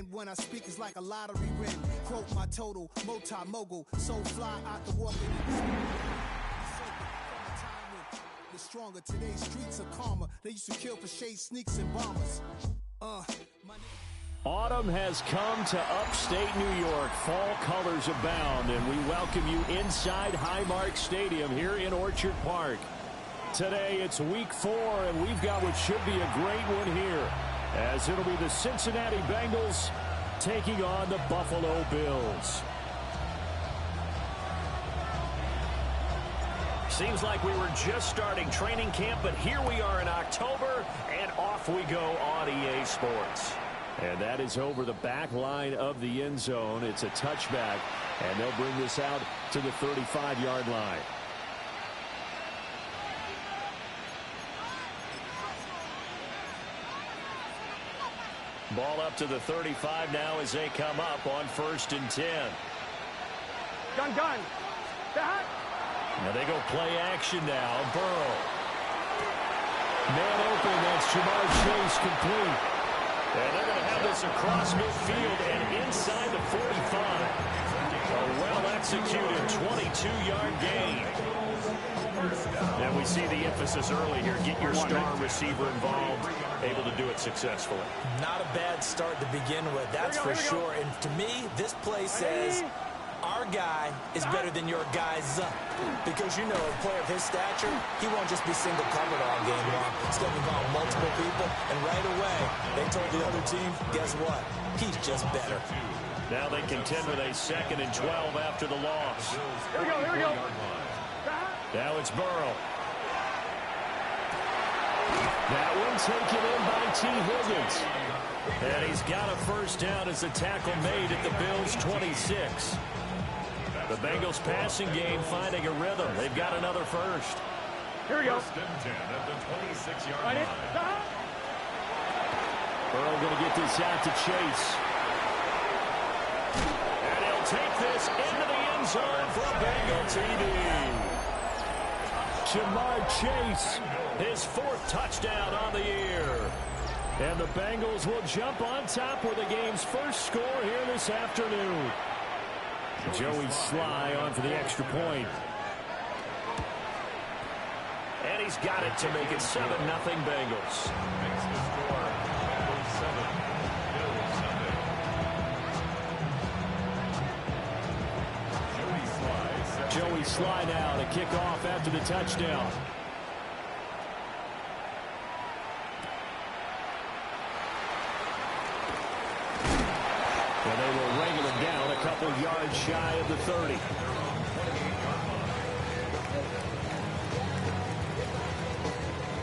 pen when I speak is like a lottery win. Quote my total, multi-mogul, so fly I can walk the stronger. Today's streets are calmer. They used to kill for shade sneaks and bombers. Autumn has come to upstate New York. Fall colors abound, and we welcome you inside Highmark Stadium here in Orchard Park. Today it's week 4, and we've got what should be a great one here, as it'll be the Cincinnati Bengals taking on the Buffalo Bills. Seems like we were just starting training camp, but here we are in October, and off we go on EA Sports. And that is over the back line of the end zone. It's a touchback, and they'll bring this out to the 35-yard line. Ball up to the 35 now as they come up on 1st and 10. Gun. Now they go play action now. Burrow. Man open. That's Jamar Chase complete. And they're going to have this across midfield and inside the 45. A well-executed 22-yard gain. And we see the emphasis early here. Get your star receiver involved, able to do it successfully. Not a bad start to begin with, that's for sure. And to me, this play says our guy is better than your guy's up. Because, you know, a player of his stature, he won't just be single covered all game long. He's going to involve multiple people, and right away, they told the other team, guess what? He's just better. Now they contend with a 2nd and 12 after the loss. Here we go. Now it's Burrow. That one taken in by T. Higgins. And he's got a first down as the tackle made at the Bills' 26. The Bengals passing game finding a rhythm. They've got another first. Here we go. 1st and 10 at the 26-yard line. Burrow going to get this out to Chase. And he'll take this into the end zone for a Bengal TD. Jamar Chase, his 4th touchdown on the year. And the Bengals will jump on top with the game's first score here this afternoon. Joey Sly on for the extra point. And he's got it to make it 7-0 Bengals. Joey Sly now to kick off after the touchdown. And they will wrangle him down a couple yards shy of the 30.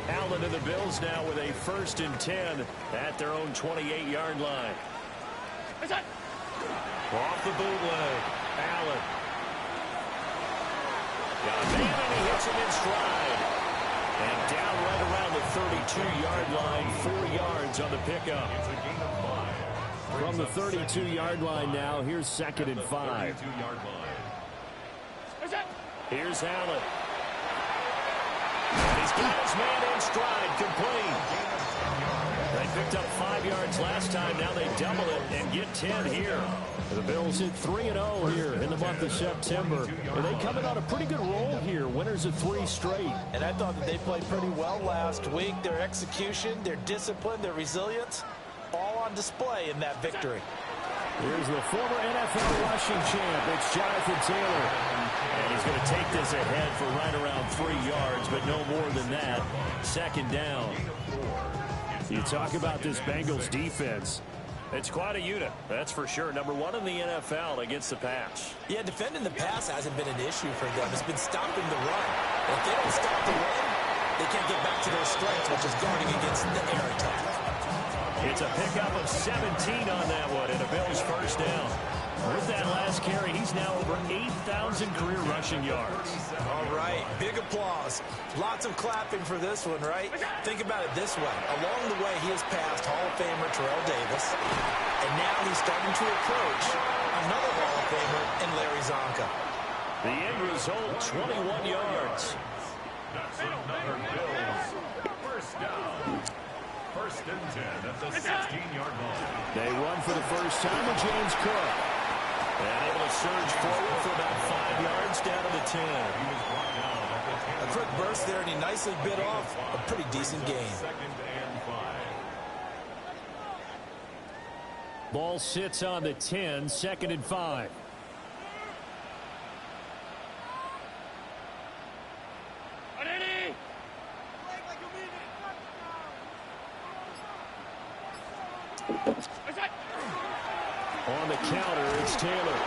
Allen and the Bills now with a 1st and 10 at their own 28-yard line. Off the bootleg, Allen. Got a man and he hits him in stride. And down right around the 32-yard line, 4 yards on the pickup. From the 32-yard line now, here's 2nd and 5. Here's Allen. And he's got his man in stride, complete. They picked up 5 yards last time. Now they double it and get 10 here. The Bills hit 3-0 here in the month of September. And they coming on a pretty good roll here. Winners of 3 straight. And I thought that they played pretty well last week. Their execution, their discipline, their resilience, all on display in that victory. Here's the former NFL rushing champ. It's Jonathan Taylor. And he's going to take this ahead for right around 3 yards, but no more than that. 2nd down. You talk about this Bengals defense. It's quite a unit, that's for sure. Number 1 in the NFL against the pass. Yeah, defending the pass hasn't been an issue for them. It's been stopping the run. If they don't stop the run, they can't get back to their strength, which is guarding against the air attack. It's a pickup of 17 on that one, and a Bills first down. With that last carry, he's now over 8,000 career rushing yards. All right, big applause. Lots of clapping for this one, right? Think about it this way. Along the way, he has passed Hall of Famer Terrell Davis, and now he's starting to approach another Hall of Famer in Larry Zonka. The end result, 21 yards. That's another Bills first down. First and 10 at the 16-yard line. They run for the first time with James Cook. And able to surge forward for about 5 yards down to the 10. He was brought down at the 10. A quick burst there, and he nicely bit off a pretty decent gain. Second and 5. Ball sits on the 10, 2nd and 5. On the counter, it's Taylor.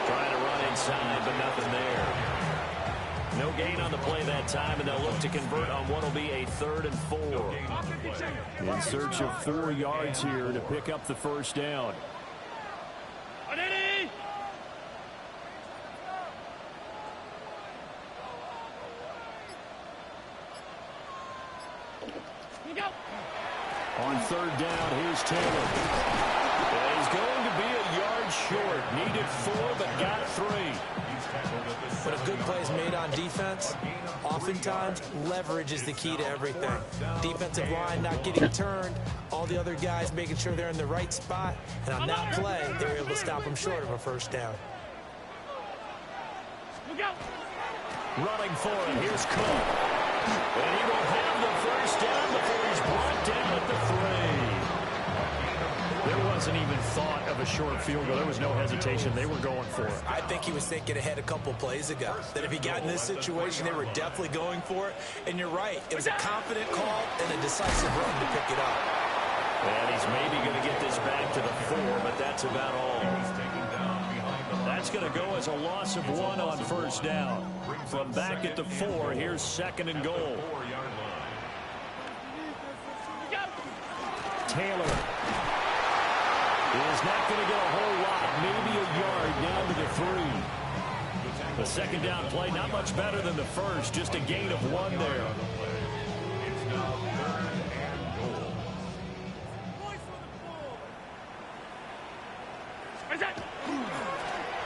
Trying to run inside, but nothing there. No gain on the play that time, and they'll look to convert on what will be a 3rd and 4. In search of 4 yards here to pick up the first down. On 3rd down, here's Taylor. He's going to be a yard short. Needed 4, but got 3. But a good play is made on defense. Oftentimes, leverage is the key to everything. Defensive line not getting turned. All the other guys making sure they're in the right spot. And on that play, they were able to stop them short of a first down. Running for it. Here's Cook. And he will have the first down before he's brought down at the 3. There wasn't even thought of a short field goal. There was no hesitation. They were going for it. I think he was thinking ahead a couple plays ago. That if he got in this situation, they were definitely going for it. And you're right. It was a confident call and a decisive run to pick it up. And he's maybe going to get this back to the 4, but that's about all. That's going to go as a loss of 1 on first down. From back at the 4, here's 2nd and goal. Taylor is not going to get a whole lot, maybe a yard down to the 3. The 2nd down play, not much better than the first, just a gain of 1 there. It's now 3rd and goal.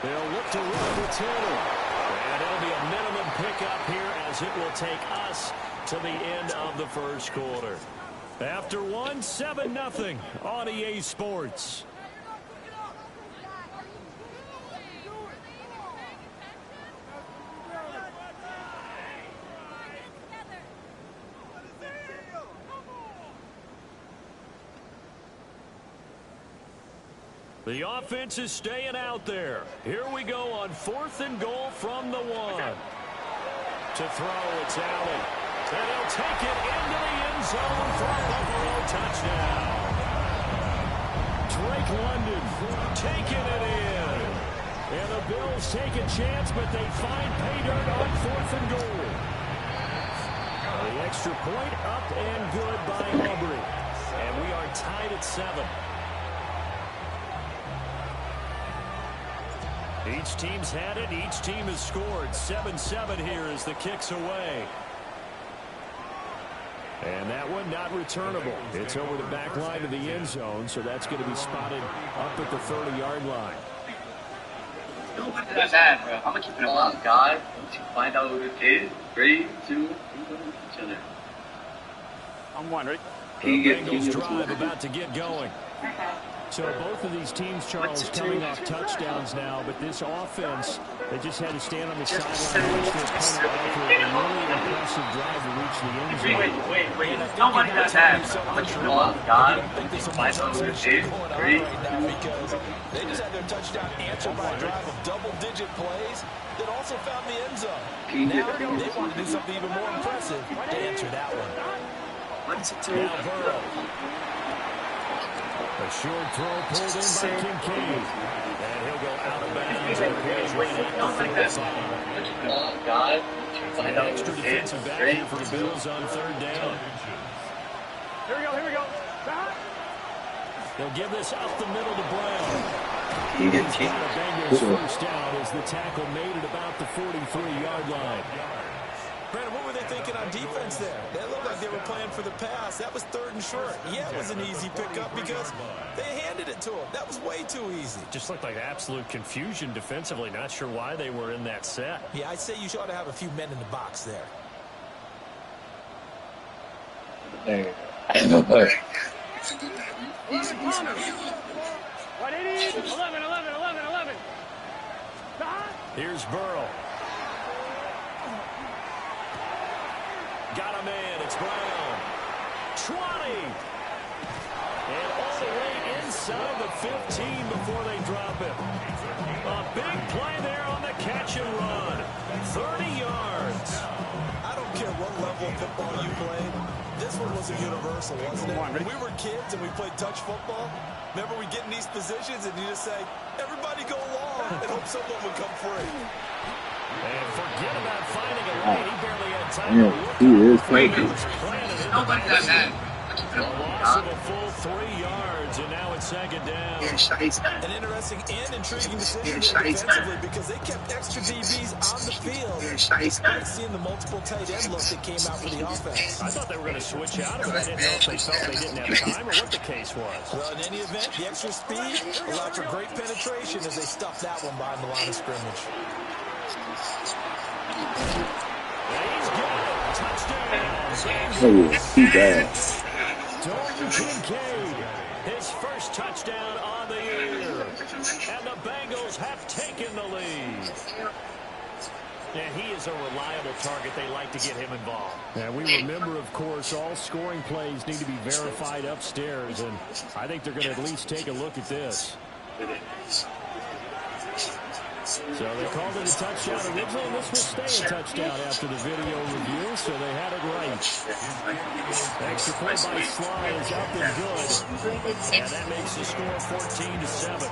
They'll look to run with Taylor. And it'll be a minimum pickup here as it will take us to the end of the first quarter. After 1, 7-0 on EA Sports. The offense is staying out there. Here we go on 4th and goal from the 1. To throw, it's Allen. And he'll take it into the end zone for a Buffalo touchdown. Drake London taking it in. And the Bills take a chance, but they find pay dirt on 4th and goal. The extra point up and good by Aubrey. And we are tied at 7. Each team's had it. Each team has scored. 7-7 here as the kick's away. And that one not returnable. It's over the back line of the end zone, so that's going to be spotted up at the 30-yard line. Don't look at that, bro. I'm going to keep it on God to find out what it is. 3, 2, 1, each other. I'm 1, ready? The Bengals drive about to get going. So both of these teams, Charles, coming off touchdowns now, but this offense, they just had to stand on the sideline and watch their opponent offer a really impressive drive to reach the end zone. Wait. Nobody does that. I'm going to keep it on God to find out what it is. 3, 2, 1. Because they just had their touchdown answered by a drive of double-digit plays that also found the end zone. Now they want to do something even more impressive to answer that one. Now Burrow. A short throw pulled in by Kincaid. And he'll go out of bounds. God, Extra defensive back here for the Bills on 3rd down. Here we go. They'll give this up the middle to Brown. He's got a Bengals first down as the tackle made it about the 43-yard line. Brandon, what were they thinking on defense there? They looked like they were playing for the pass. That was 3rd and short. Yeah, it was an easy pickup because they handed it to him. That was way too easy. Just looked like absolute confusion defensively. Not sure why they were in that set. Yeah, I'd say you ought to have a few men in the box there. There you go. Here's Burrow. Got a man. It's Brown. 20. And all the way inside the 15 before they drop him. A big play there on the catch and run. 30 yards. I don't care what level of football you played. This one was a universal, wasn't it? When we were kids and we played touch football, remember we get in these positions and you just say, everybody go along and hope someone would come free. And forget about finding a lane. He barely had time to look. He is flaky. Nobody does that. A loss of a full 3 yards, and now it's second down. An interesting and intriguing decision defensively because they kept extra DBs on the field. Despite seeing the multiple tight end look that came out for the offense. I thought they were going to switch out of it. I didn't know if they felt they didn't have time or what the case was. Well, in any event, the extra speed allowed for great penetration as they stuffed that one behind the line of scrimmage. He's got it. Touchdown. Oh, yeah, too bad. Dalton Kincaid, his first touchdown on the year. And the Bengals have taken the lead. And he is a reliable target. They like to get him involved. And we remember, of course, all scoring plays need to be verified upstairs. And I think they're going to at least take a look at this. So they called it a touchdown originally, and this will stay a touchdown after the video review, so they had it right. Extra point by Sly is up and good. And that makes the score 14-7.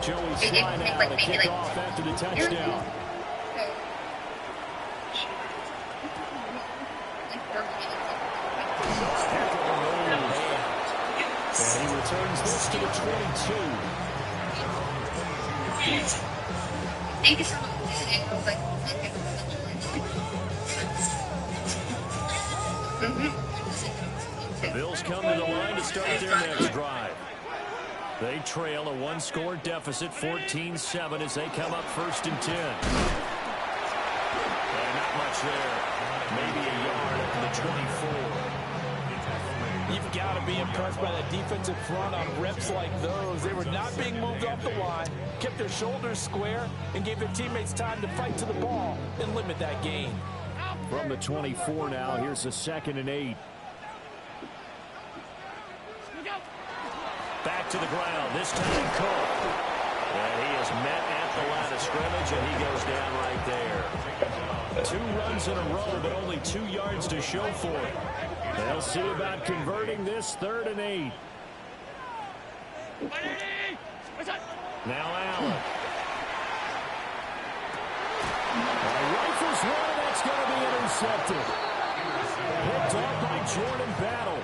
Joey Sly now to kick off after the touchdown. And he returns this to the 22. The Bills come to the line to start their next drive. They trail a one-score deficit, 14-7, as they come up 1st and 10. And not much there. Maybe a yard up to the 24. You've got to be impressed by that defensive front on reps like those. They were not being moved off the line, kept their shoulders square, and gave their teammates time to fight to the ball and limit that gain. From the 24 now, here's a 2nd and 8. Back to the ground, this time Cole. And he is met at the line of scrimmage, and he goes down right there. 2 runs in a row, but only 2 yards to show for it. They'll see about converting this 3rd and 8. Now Allen. Rifles one, that's going to be intercepted. Picked off by Jordan Battle.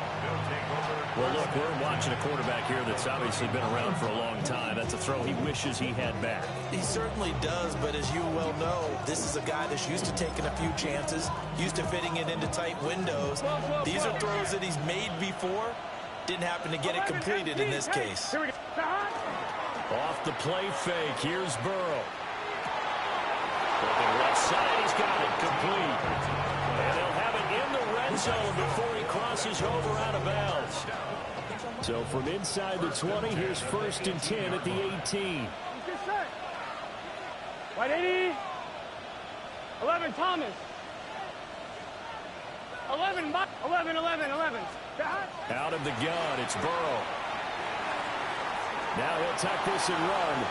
Well, look, we're watching a quarterback here that's obviously been around for a long time. That's a throw he wishes he had back. He certainly does, but as you well know, this is a guy that's used to taking a few chances, used to fitting it into tight windows. These are throws that he's made before. Didn't happen to get it completed in this case. Off the play fake, here's Burrow. Looking left side, he's got it complete. And they'll have it in the red zone before he crosses over out of bounds. So from inside the 20, here's 1st and 10 at the 18. White 80. 11, Thomas. 11. Out of the gun, it's Burrow. Now he'll tuck this and run.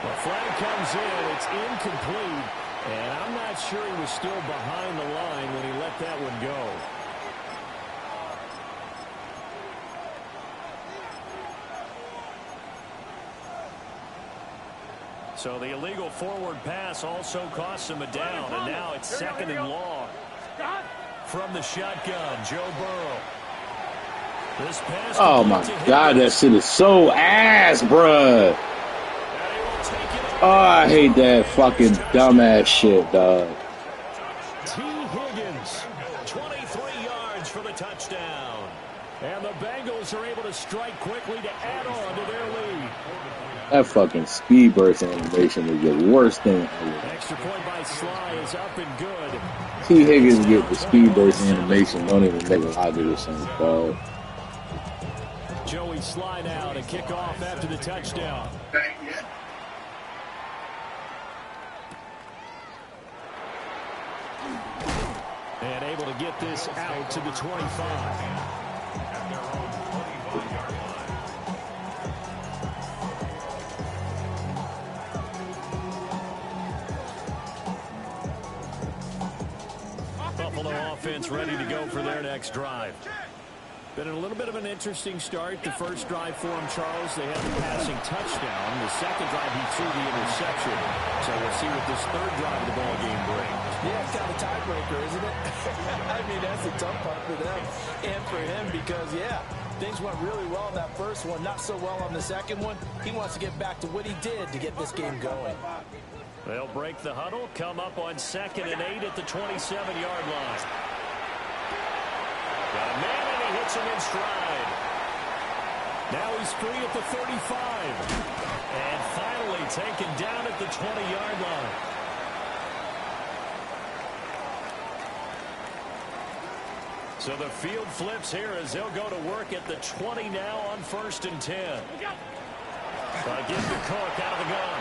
The flag comes in, it's incomplete, and I'm not sure he was still behind the line when he let that one go. So the illegal forward pass also costs him a down, and now it's 2nd and long. From the shotgun, Joe Burrow. This pass. Oh my God, that shit is so ass, bruh. Oh, I hate that fucking dumbass shit, dog. T. Higgins, 23 yards for the touchdown. And the Bengals are able to strike quickly to add on to their lead. That fucking speed burst animation is the worst thing ever. Extra point by Sly is up and good. T. Higgins get the speed burst animation, don't even make logical sense, dog. Joey Sly now to kick off after the touchdown. And able to get this out to the 25. Buffalo offense ready to go for their next drive. Been a little bit of an interesting start. The first drive for him, Charles, they had the passing touchdown. The second drive, he threw the interception. So we'll see what this third drive of the ball game brings. Yeah, it's kind of a tiebreaker, isn't it? I mean, that's the tough part for them and for him because, yeah, things went really well in that first one, not so well on the second one. He wants to get back to what he did to get this game going. They'll break the huddle, come up on 2nd and 8 at the 27-yard line. Got a man, and he hits him in stride. Now he's free at the 35. And finally taken down at the 20-yard line. So the field flips here as they'll go to work at the 20 now on 1st and 10. Give the Cook out of the gun.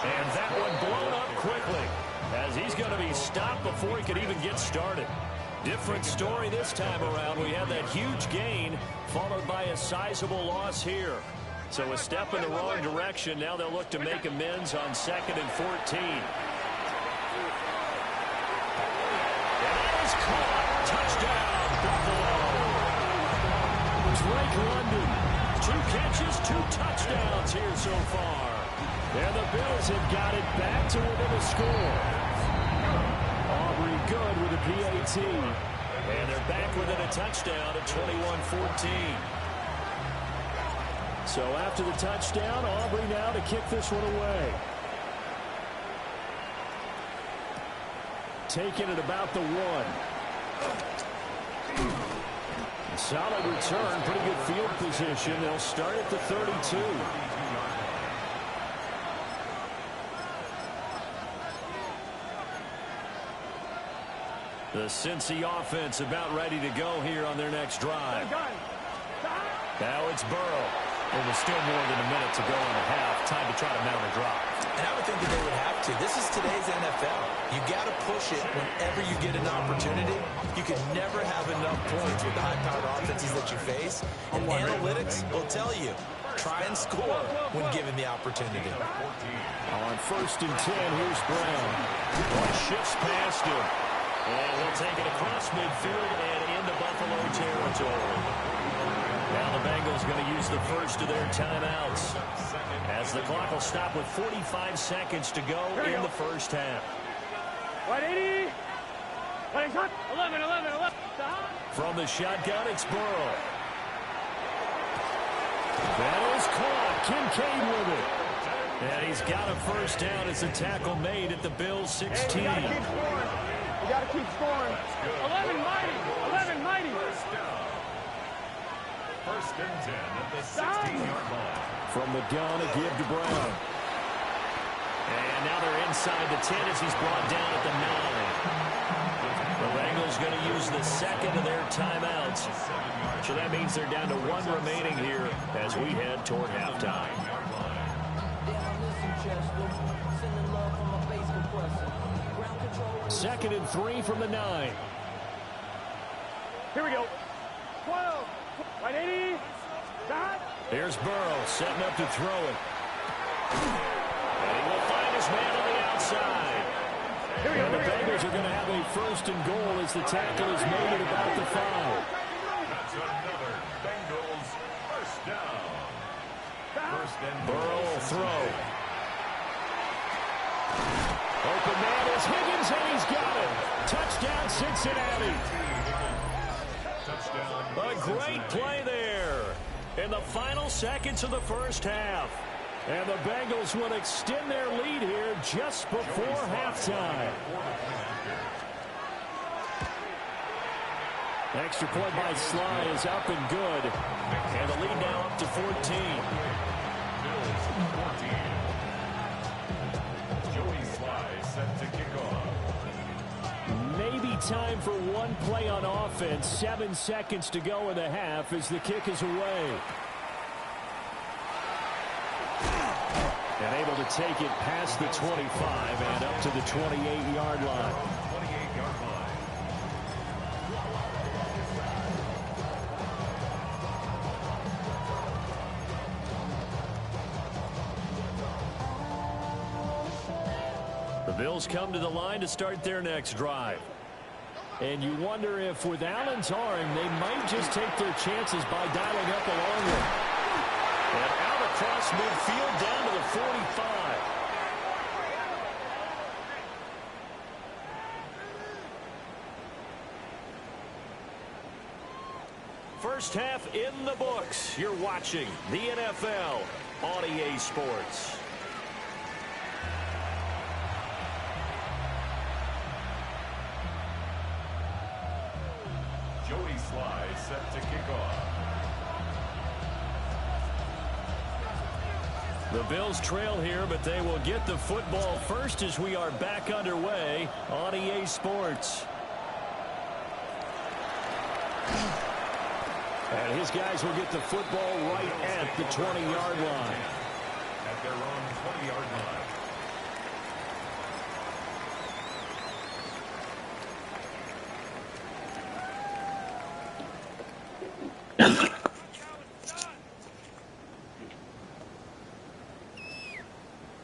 And that one blown up quickly as he's going to be stopped before he could even get started. Different story this time around. We had that huge gain followed by a sizable loss here. So a step in the wrong direction. Now they'll look to make amends on 2nd and 14. And that is caught. Touchdown, Buffalo. Drake London. 2 catches, 2 touchdowns here so far. And the Bills have got it back to within a score. Aubrey good with a PAT. And they're back within a touchdown at 21-14. So after the touchdown, Aubrey now to kick this one away. Taking it about the 1. Solid return, pretty good field position. They'll start at the 32. The Cincy offense about ready to go here on their next drive. Now it's Burrow. It was still more than a minute to go in the half. Time to try to mount a drive. And I would think that they would have to. This is today's NFL. You got to push it whenever you get an opportunity. You can never have enough points with the high-powered offenses that you face. And analytics will tell you, try and score when given the opportunity. On 1st and 10, here's Brown. One shifts past him. And he'll take it across midfield and into Buffalo territory. Now the Bengals going to use the first of their timeouts as the clock will stop with 45 seconds to go in the first half. 180. 11. From the shotgun, it's Burrow. That is caught. Kincaid with it. And he's got a first down as the tackle made at the Bills' 16. You got to keep scoring. 11 mighty. First and 10 at the 16-yard line. From the gun, a give to Brown. And now they're inside the 10 as he's brought down at the 9. The Bengals going to use the second of their timeouts. So that means they're down to 1 remaining here as we head toward halftime. 2nd and 3 from the 9. Here we go. 12. 180. Here's Burrow setting up to throw it. And he will find his man on the outside. And the Bengals are going to have a 1st and goal as the tackle is made at about the 5. That's another Bengals first down. First and Burrow will throw. Open man is Higgins, and he's got it. Touchdown, Cincinnati. A great play there in the final seconds of the first half. And the Bengals will extend their lead here just before halftime. Extra point by Sly is up and good. And the lead now up to 14. time for one play on offense. 7 seconds to go in the half as the kick is away. And able to take it past the 25 and up to the 28-yard line. The Bills come to the line to start their next drive. And you wonder if with Allen's arm, they might just take their chances by dialing up a long one. And out across midfield down to the 45. First half in the books. You're watching the NFL on EA Sports. Set to kick off. The Bills trail here, but they will get the football first as we are back underway on EA Sports. And his guys will get the football right at the 20-yard line. At their own 20-yard line.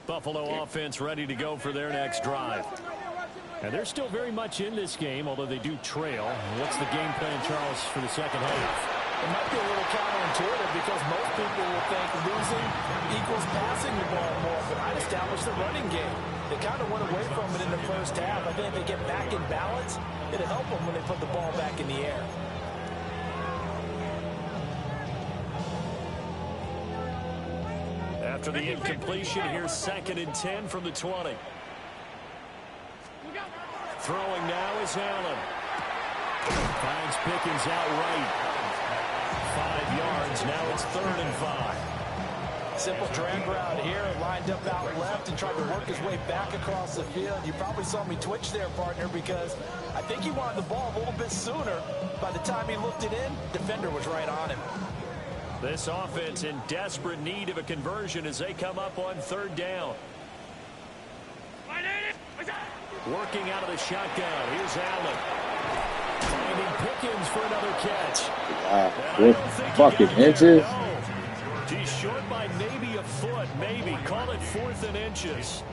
Buffalo offense ready to go for their next drive. And they're still very much in this game, although they do trail. What's the game plan, Charles, for the second half? It might be a little counterintuitive because most people will think losing equals passing the ball more, but I'd establish the running game. They kind of went away from it in the first half. I think if they get back in balance, it'll help them when they put the ball back in the air. After the incompletion, here's 2nd and 10 from the 20. Throwing now is Allen. Finds Pickens out right. 5 yards. Now it's 3rd and 5. Simple drag route here, lined up out left and tried to work his way back across the field. You probably saw me twitch there, partner, because I think he wanted the ball a little bit sooner. By the time he looked it in, defender was right on him. This offense in desperate need of a conversion as they come up on 3rd down. Working out of the shotgun. Here's Allen. Finding Pickens for another catch. What fucking inches? He's short by maybe a foot, maybe. Call it 4th and inches.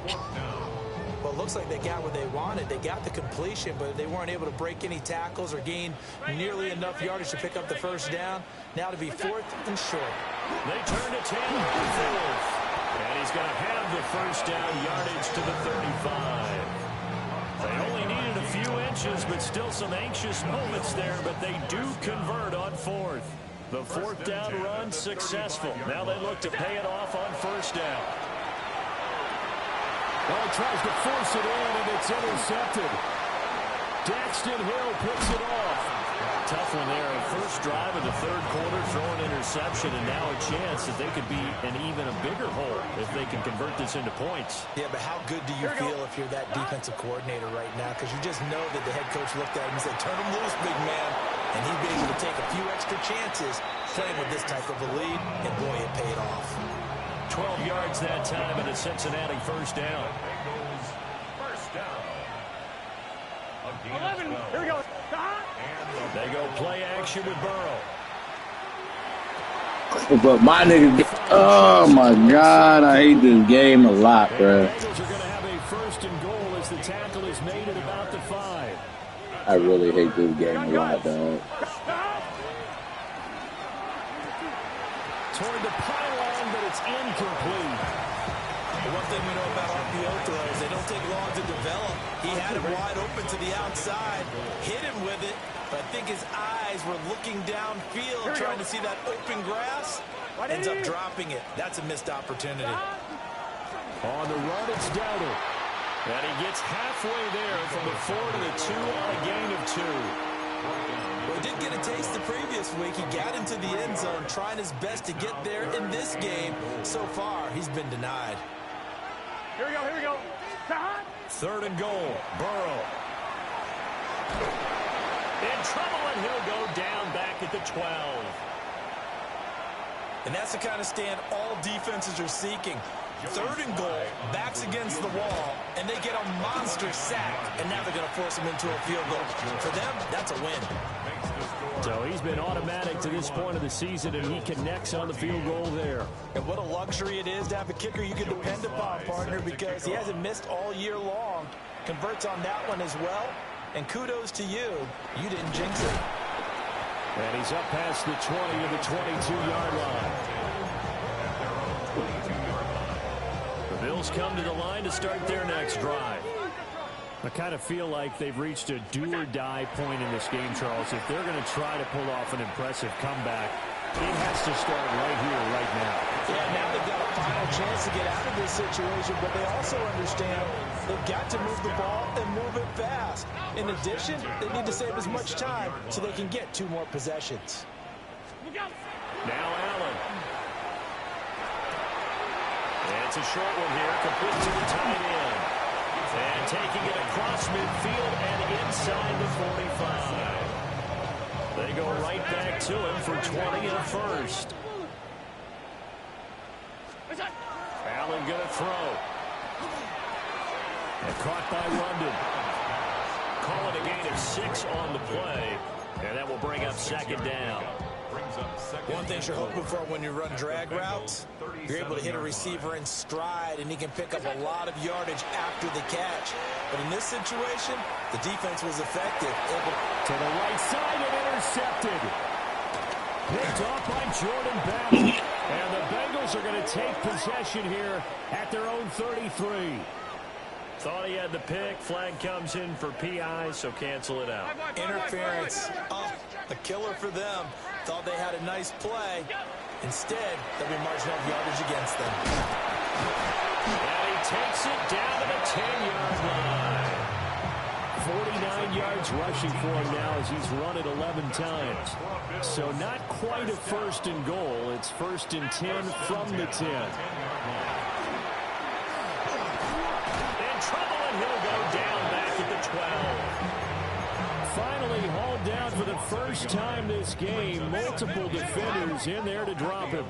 Well, it looks like they got what they wanted. They got the completion, but they weren't able to break any tackles or gain nearly enough yardage to pick up the first down. Now to be 4th and short. They turn to 10 on 4th. And he's going to have the first down yardage to the 35. They only needed a few inches, but still some anxious moments there, but they do convert on 4th. The 4th down run successful. Now they look to pay it off on 1st down. Well, he tries to force it in, and it's intercepted. Daxton Hill picks it off. Tough one there. First drive of the 3rd quarter, throwing interception, and now a chance that they could be in even a bigger hole if they can convert this into points. Yeah, but how good do you feel if you're that defensive coordinator right now? Because you just know that the head coach looked at him and said, turn him loose, big man. And he'd be able to take a few extra chances playing with this type of a lead, and boy, it paid off. 12 yards that time and a Cincinnati first down. First down. 11. Here we go. They go play action with Burrow. But my nigga, oh my God, I hate this game a lot, bro. The Bengals are going to have a 1st and goal as the tackle is made at about the 5. I really hate this game a lot, dog. Toward the pylon, but it's incomplete. The one thing we know about RPO throws, they don't take long to develop. He had him wide open to the outside, hit him with it, but I think his eyes were looking downfield, trying to see that open grass. Ends up dropping it. That's a missed opportunity. On the run, it's Dowdle. And he gets halfway there from the 4 to the 2 on a gain of 2. Well, he did get a taste the previous week. He got into the end zone, trying his best to get there in this game. So far, he's been denied. Here we go. 3rd and goal. Burrow. trouble, and he'll go down back at the 12. And that's the kind of stand all defenses are seeking. 3rd and goal, backs against the wall, and they get a monster sack, and now they're going to force him into a field goal. For them, that's a win. So he's been automatic to this point of the season, and he connects on the field goal there. And what a luxury it is to have a kicker you can depend upon, partner, because he hasn't missed all year long. Converts on that one as well, and kudos to you. You didn't jinx it. And he's up past the 20 to the 22-yard line. The Bills come to the line to start their next drive. I kind of feel like they've reached a do-or-die point in this game, Charles. If they're going to try to pull off an impressive comeback, it has to start right here, right now. Yeah, now they've got a final chance to get out of this situation, but they also understand they've got to move the ball and move it fast. In addition, they need to save as much time so they can get 2 more possessions. Now Allen. It's a short one here, complete to the tight end. And taking it across midfield and inside the 45. They go right back to him for 20 and a first. Allen going to throw. And caught by London. Calling a gain of 6 on the play. And that will bring up 2nd down. One thing you're hoping for when you run drag routes, you're able to hit a receiver in stride, and he can pick up a lot of yardage after the catch. But in this situation, the defense was effective. To the right side and intercepted. Picked off by Jordan Battle. And the Bengals are going to take possession here at their own 33. Thought he had the pick. Flag comes in for PI, so cancel it out. Interference. Oh, a killer for them. Thought they had a nice play. Instead, they'll be marching off yardage against them. And he takes it down to the 10-yard line. 49 yards rushing for him now as he's run it 11 times. So not quite a 1st and goal. It's 1st and 10 from the 10. In trouble, and he'll go down back at the 12. Finally hauled down for the first time this game. Multiple defenders in there to drop him.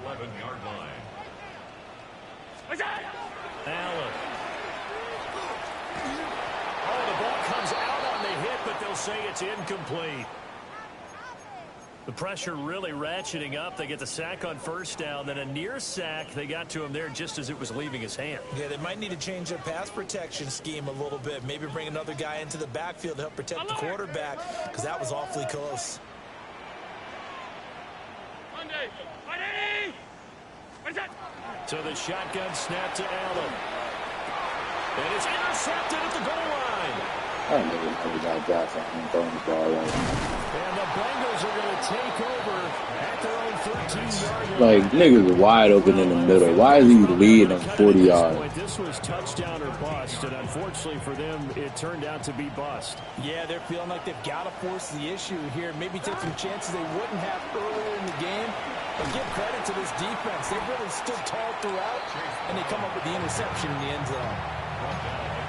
Allen. Oh, the ball comes out on the hit, but they'll say it's incomplete. The pressure really ratcheting up. They get the sack on 1st down, then a near sack. They got to him there just as it was leaving his hand. Yeah, they might need to change their pass protection scheme a little bit. Maybe bring another guy into the backfield to help protect the quarterback, because that was awfully close. So the shotgun snap to Allen. And it's intercepted at the goal line. I don't know if that guy fucking throwing the ball right now. And the Bengals are going to take over at their own 13-yard line. Like, niggas are wide open in the middle. Why is he leading them 40 yards? This was touchdown or bust, and unfortunately for them, it turned out to be bust. Yeah, they're feeling like they've got to force the issue here. Maybe take some chances they wouldn't have earlier in the game. But give credit to this defense. They really stood tall throughout, and they come up with the interception in the end zone.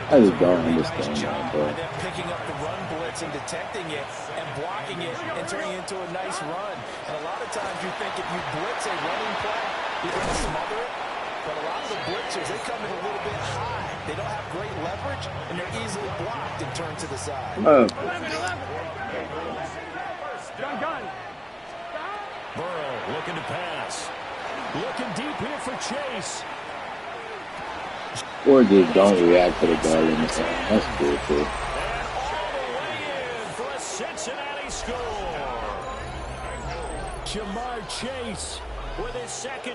I just don't understand that, bro. By them picking up the run blitz and detecting it and blocking it and turning it into a nice run. And a lot of times you think if you blitz a running play, you're going to smother it. But a lot of the blitzers, they come in a little bit high. They don't have great leverage, and they're easily blocked and turned to the side. Burrow looking to pass. Looking deep here for Chase. Or just don't react to the ball in the time. That's cool, too. And all the way in for a Cincinnati score. Jamar Chase with his second